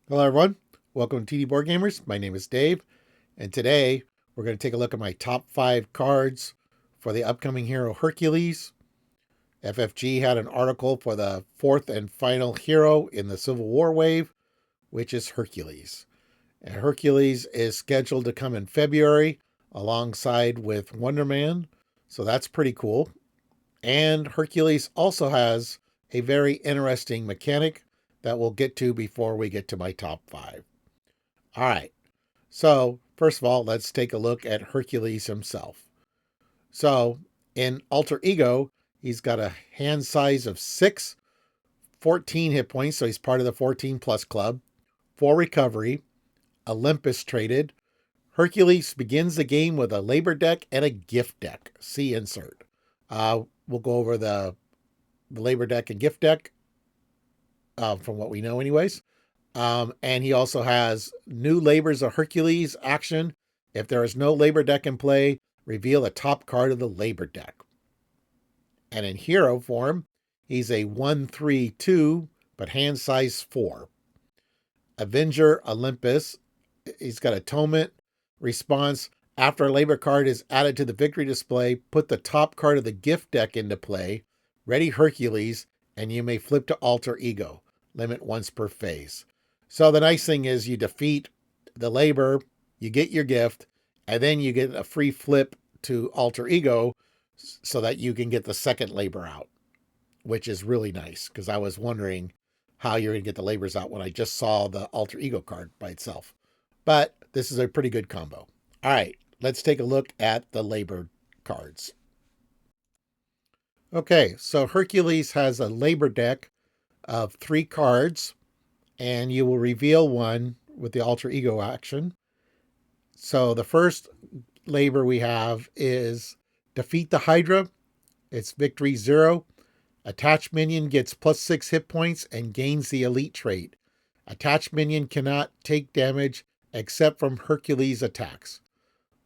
Hello, everyone. Welcome to TD Board Gamers. My name is Dave, and today we're going to take a look at my top 5 cards for the upcoming hero Hercules. FFG had an article for the fourth and final hero in the Civil War wave, which is Hercules. And Hercules is scheduled to come in February alongside with Wonder Man, so that's pretty cool. And Hercules also has a very interesting mechanic that we'll get to before we get to my top 5. All right. So, first of all, let's take a look at Hercules himself. So, in Alter Ego, he's got a hand size of 6, 14 hit points, so he's part of the 14 plus club, 4 recovery, Olympus traded. Hercules begins the game with a labor deck and a gift deck. See insert. We'll go over the labor deck and gift deck from what we know anyways. And he also has new labors of Hercules action. If there is no labor deck in play, reveal the top card of the labor deck. And in hero form, he's a 1/3/2, but hand size 4. Avenger Olympus. He's got atonement. Response. After a labor card is added to the victory display, put the top card of the gift deck into play. Ready Hercules, and you may flip to Alter Ego. Limit once per phase. So the nice thing is you defeat the labor, you get your gift, and then you get a free flip to Alter Ego so that you can get the second labor out, which is really nice because I was wondering how you're going to get the labors out when I just saw the Alter Ego card by itself. But this is a pretty good combo. All right, let's take a look at the labor cards. Okay, so Hercules has a labor deck of 3 cards, and you will reveal one with the Alter Ego action. So the first labor we have is defeat the Hydra. It's victory 0. Attached minion gets +6 hit points and gains the elite trait. Attached minion cannot take damage except from Hercules attacks.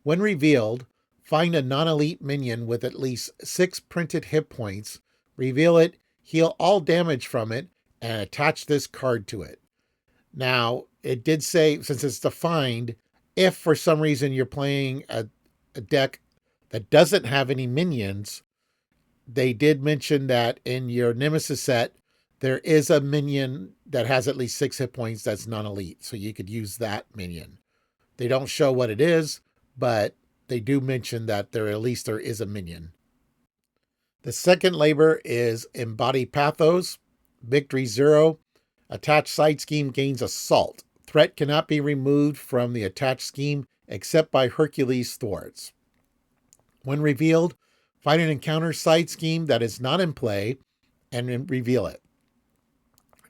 When revealed, find a non-elite minion with at least 6 printed hit points, reveal it, heal all damage from it, and attach this card to it. Now, it did say, since it's defined, if for some reason you're playing a deck that doesn't have any minions, they did mention that in your Nemesis set, there is a minion that has at least 6 hit points that's non-elite, so you could use that minion. They don't show what it is, but they do mention that there is a minion. The second labor is Embody Pathos, victory 0. Attached side scheme gains assault. Threat cannot be removed from the attached scheme except by Hercules thwarts. When revealed, find an encounter side scheme that is not in play and reveal it,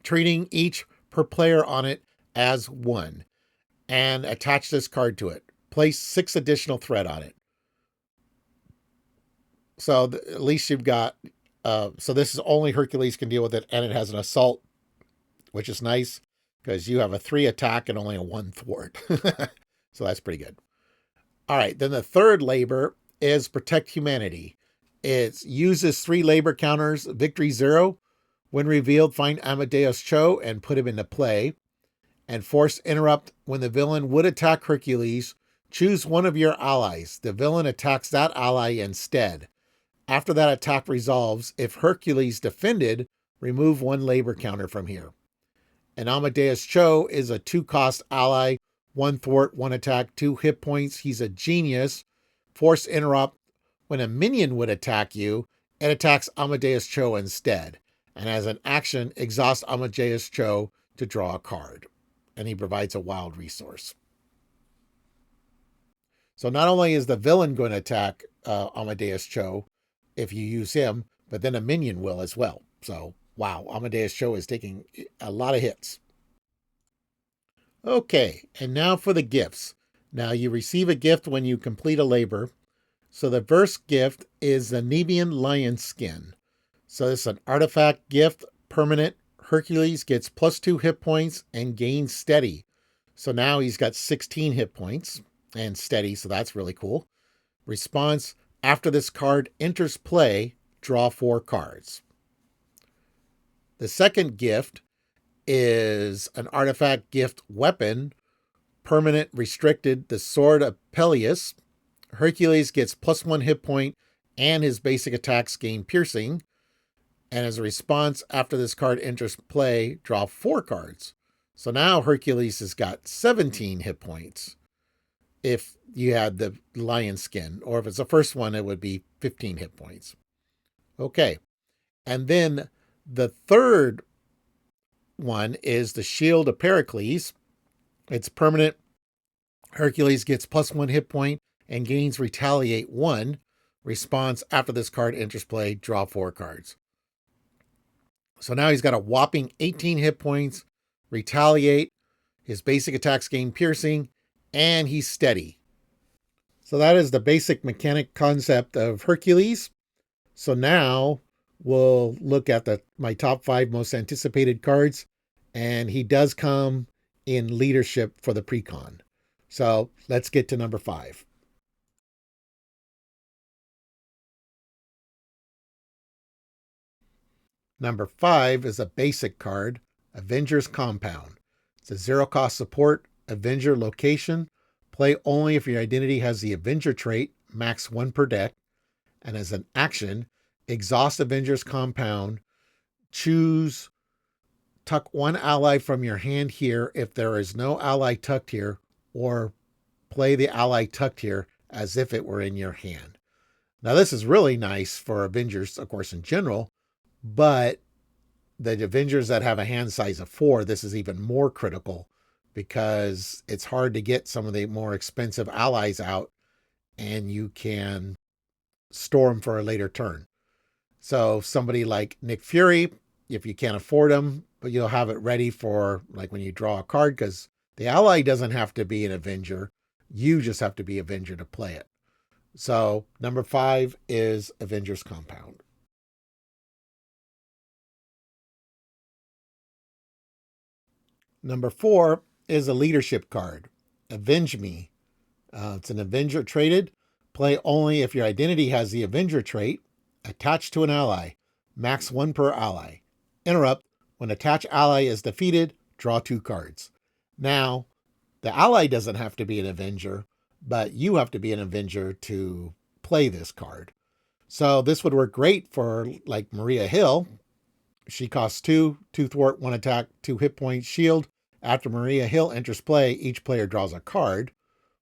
treating each per player on it as 1, and attach this card to it. Place 6 additional threat on it. So at least you've got, so this is only Hercules can deal with it, and it has an assault, which is nice because you have a 3 attack and only a 1 thwart. So that's pretty good. All right, then the third labor is Protect Humanity. It uses 3 labor counters, victory 0. When revealed, find Amadeus Cho and put him into play. And force interrupt. When the villain would attack Hercules, choose one of your allies. The villain attacks that ally instead. After that attack resolves, if Hercules defended, remove 1 labor counter from here. And Amadeus Cho is a 2-cost ally, 1 thwart, 1 attack, 2 hit points. He's a genius. Force interrupt. When a minion would attack you, it attacks Amadeus Cho instead. And as an action, exhaust Amadeus Cho to draw a card. And he provides a wild resource. So not only is the villain going to attack Amadeus Cho if you use him, but then a minion will as well. So, wow, Amadeus Cho is taking a lot of hits. Okay, and now for the gifts. Now you receive a gift when you complete a labor. So the first gift is the Nebian lion skin. So it's an artifact gift, permanent. Hercules gets +2 hit points and gains steady. So now he's got 16 hit points and steady, so that's really cool. Response, after this card enters play, draw 4 cards. The second gift is an artifact gift weapon, permanent restricted, the Sword of Peleus. Hercules gets +1 hit point and his basic attacks gain piercing. And as a response, after this card enters play, draw 4 cards. So now Hercules has got 17 hit points if you had the lion skin, or if it's the first one, it would be 15 hit points. Okay. And then the third one is the Shield of Pericles. It's permanent. Hercules gets +1 hit point and gains Retaliate 1. Response, after this card enters play, draw 4 cards. So now he's got a whopping 18 hit points, Retaliate, his basic attacks gain piercing, and he's steady. So that is the basic mechanic concept of Hercules. So now we'll look at my top 5 most anticipated cards, and he does come in leadership for the pre-con. So let's get to number 5. Number 5 is a basic card, Avenger's Compound. It's a 0-cost support, Avenger location. Play only if your identity has the Avenger trait, max 1 per deck. And as an action, exhaust Avenger's Compound. Choose, tuck 1 ally from your hand here if there is no ally tucked here, or play the ally tucked here as if it were in your hand. Now this is really nice for Avengers, of course, in general, but the Avengers that have a hand size of 4, this is even more critical because it's hard to get some of the more expensive allies out, and you can store them for a later turn. So somebody like Nick Fury, if you can't afford them, but you'll have it ready for like when you draw a card, because the ally doesn't have to be an Avenger. You just have to be Avenger to play it. So number 5 is Avenger's Compound. Number 4 is a leadership card, Avenge Me. It's an Avenger traded. Play only if your identity has the Avenger trait attached to an ally. Max 1 per ally. Interrupt. When attached ally is defeated, draw 2 cards. Now, the ally doesn't have to be an Avenger, but you have to be an Avenger to play this card. So this would work great for like Maria Hill. She costs 2 thwart, 1 attack, 2 hit points, shield. After Maria Hill enters play, each player draws a card.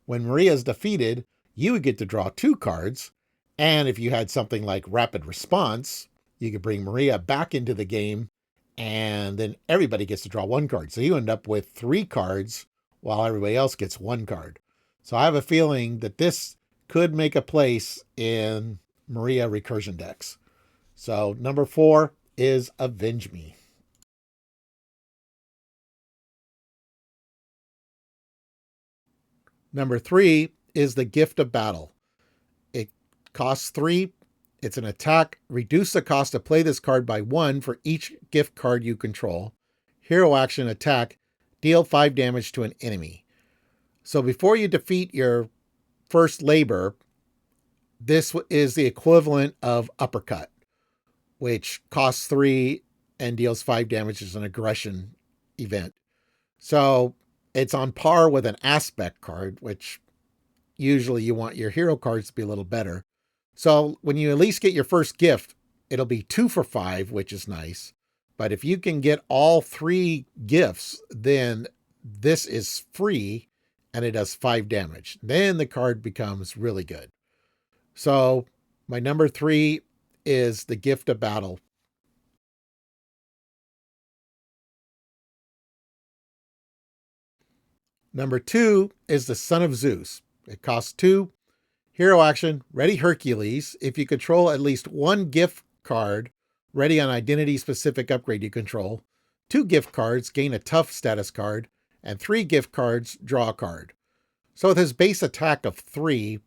When Maria is defeated, you would get to draw 2 cards. And if you had something like Rapid Response, you could bring Maria back into the game, and then everybody gets to draw 1 card. So you end up with 3 cards while everybody else gets 1 card. So I have a feeling that this could make a place in Maria recursion decks. So number 4 is Avenge Me. Number 3 is the Gift of Battle. It costs 3. It's an attack. Reduce the cost to play this card by 1 for each gift card you control. Hero action attack. Deal 5 damage to an enemy. So before you defeat your first labor, this is the equivalent of Uppercut, which costs 3 and deals 5 damage as an aggression event. So it's on par with an aspect card, which usually you want your hero cards to be a little better. So when you at least get your first gift, it'll be 2 for 5, which is nice. But if you can get all 3 gifts, then this is free and it does 5 damage. Then the card becomes really good. So my number 3 is the Gift of Battle. Number 2 is the Son of Zeus. It costs 2. Hero action, ready Hercules. If you control at least 1 gift card, ready on identity specific upgrade you control. 2 gift cards, gain a tough status card. And 3 gift cards, draw a card. So with his base attack of 3,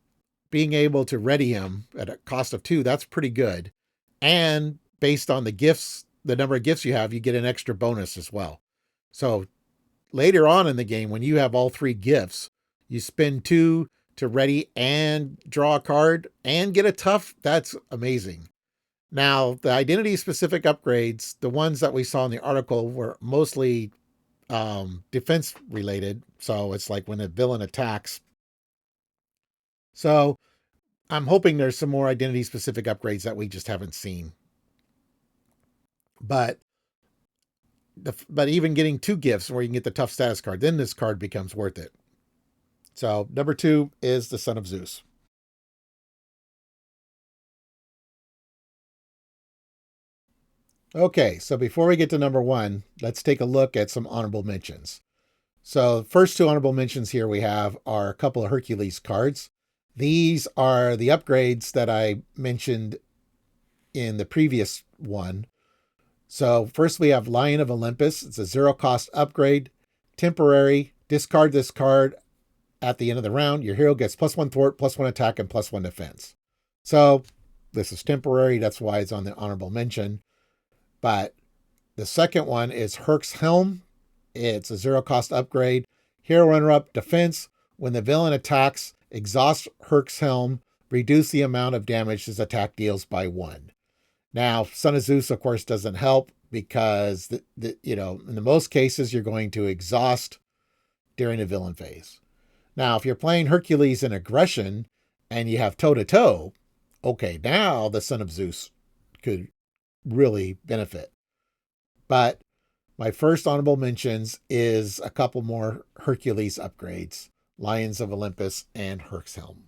being able to ready him at a cost of 2, that's pretty good. And based on the gifts, the number of gifts you have, you get an extra bonus as well. So later on in the game, when you have all 3 gifts, you spend 2 to ready and draw a card and get a tough. That's amazing. Now, the identity-specific upgrades, the ones that we saw in the article, were mostly defense related. So it's like when a villain attacks. So I'm hoping there's some more identity-specific upgrades that we just haven't seen. But even getting 2 gifts where you can get the tough status card, then this card becomes worth it. So number 2 is the Son of Zeus. Okay, so before we get to number 1, let's take a look at some honorable mentions. So first 2 honorable mentions here we have are a couple of Hercules cards. These are the upgrades that I mentioned in the previous one. So first we have Lion of Olympus. It's a 0-cost upgrade. Temporary. Discard this card at the end of the round. Your hero gets +1 thwart, +1 attack, and +1 defense. So this is temporary. That's why it's on the honorable mention. But the second one is Herc's Helm. It's a 0-cost upgrade. Hero runner-up defense. When the villain attacks, exhaust Herc's Helm. Reduce the amount of damage his attack deals by 1. Now, Son of Zeus, of course, doesn't help because, in the most cases, you're going to exhaust during the villain phase. Now, if you're playing Hercules in aggression and you have toe-to-toe, okay, now the Son of Zeus could really benefit. But my first honorable mentions is a couple more Hercules upgrades, Lions of Olympus and Herc's Helm.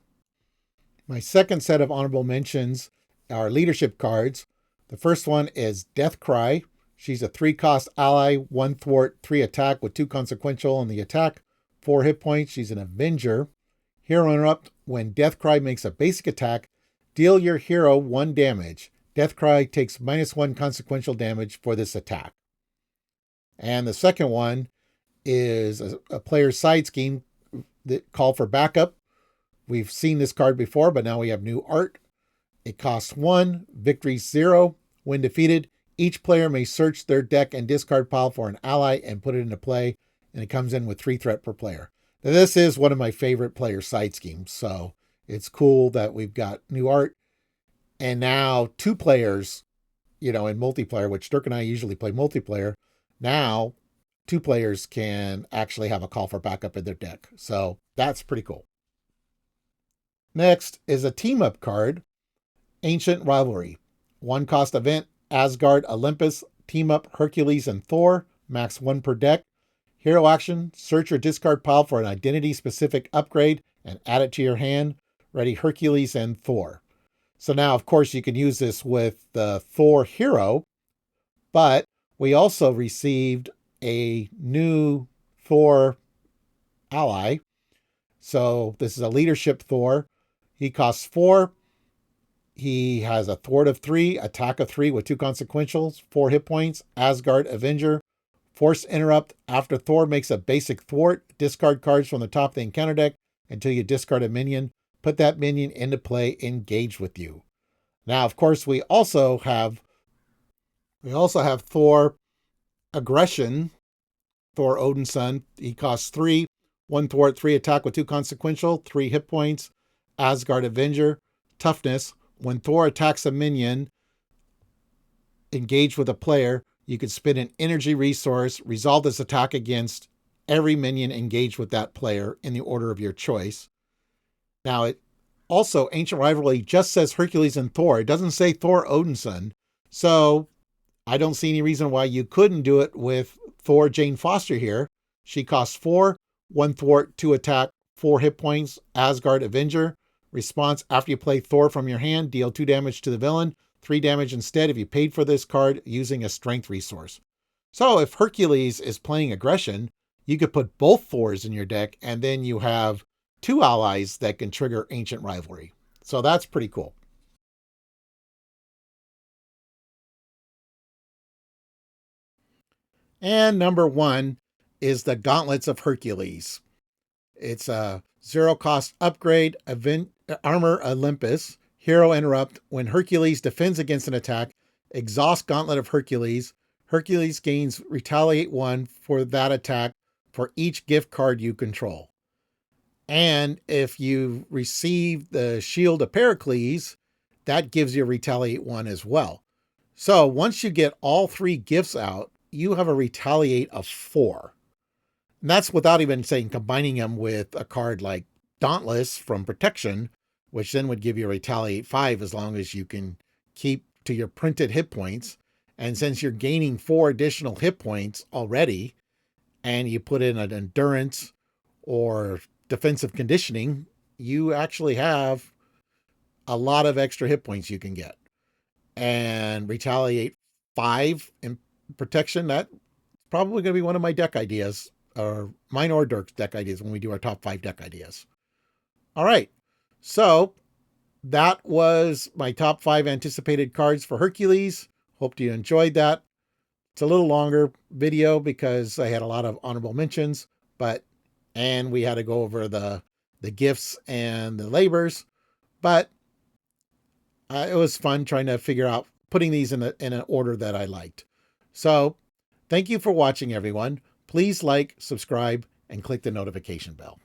My second set of honorable mentions are leadership cards. The first one is Death Cry. She's a 3-cost ally, 1 thwart, 3 attack with 2 consequential on the attack, 4 hit points. She's an Avenger. Hero interrupt. When Death Cry makes a basic attack, deal your hero 1 damage. Death Cry takes -1 consequential damage for this attack. And the second one is a player's side scheme that call for backup. We've seen this card before, but now we have new art. It costs 1, victory 0. When defeated, each player may search their deck and discard pile for an ally and put it into play, and it comes in with 3 threat per player. Now, this is one of my favorite player side schemes, so it's cool that we've got new art. And now 2 players, in multiplayer, which Dirk and I usually play multiplayer, now 2 players can actually have a call for backup in their deck. So that's pretty cool. Next is a team-up card, Ancient Rivalry. 1-cost event, Asgard, Olympus, team up Hercules and Thor, max 1 per deck. Hero action, search your discard pile for an identity-specific upgrade and add it to your hand. Ready Hercules and Thor. So now, of course, you can use this with the Thor hero, but we also received a new Thor ally. So this is a leadership Thor. He costs 4. He has a thwart of 3, attack of 3 with 2 consequentials, 4 hit points, Asgard Avenger, force interrupt. After Thor makes a basic thwart, discard cards from the top of the encounter deck until you discard a minion. Put that minion into play, engage with you. Now, of course, we also have Thor Aggression, Thor Odin's son. He costs 3, 1 thwart, 3 attack with 2 consequential, 3 hit points, Asgard Avenger, toughness. When Thor attacks a minion, engage with a player, you can spend an energy resource, resolve this attack against every minion engaged with that player in the order of your choice. Now, it also, Ancient Rivalry just says Hercules and Thor. It doesn't say Thor Odinson. So I don't see any reason why you couldn't do it with Thor Jane Foster here. She costs 4, 1 thwart, 2 attack, 4 hit points, Asgard Avenger. Response, after you play Thor from your hand, deal 2 damage to the villain, 3 damage instead if you paid for this card using a strength resource. So if Hercules is playing aggression, you could put both Thors in your deck, and then you have 2 allies that can trigger Ancient Rivalry. So that's pretty cool. And number 1 is the Gauntlets of Hercules. It's a 0-cost upgrade, event, Armor Olympus, Hero Interrupt. When Hercules defends against an attack, exhaust Gauntlet of Hercules. Hercules gains Retaliate 1 for that attack for each gift card you control. And if you receive the Shield of Pericles, that gives you a Retaliate 1 as well. So once you get all 3 gifts out, you have a Retaliate of 4. And that's without even saying combining them with a card like Dauntless from Protection, which then would give you a Retaliate 5 as long as you can keep to your printed hit points. And since you're gaining 4 additional hit points already, and you put in an Endurance or Defensive Conditioning, you actually have a lot of extra hit points you can get. And Retaliate 5 in Protection, that's probably going to be one of my deck ideas, or mine or Dirk's deck ideas when we do our top 5 deck ideas. All right, so that was my top 5 anticipated cards for Hercules. Hope you enjoyed that. It's a little longer video because I had a lot of honorable mentions, and we had to go over the gifts and the labors, but it was fun trying to figure out putting these in an order that I liked. So thank you for watching, everyone. Please like, subscribe, and click the notification bell.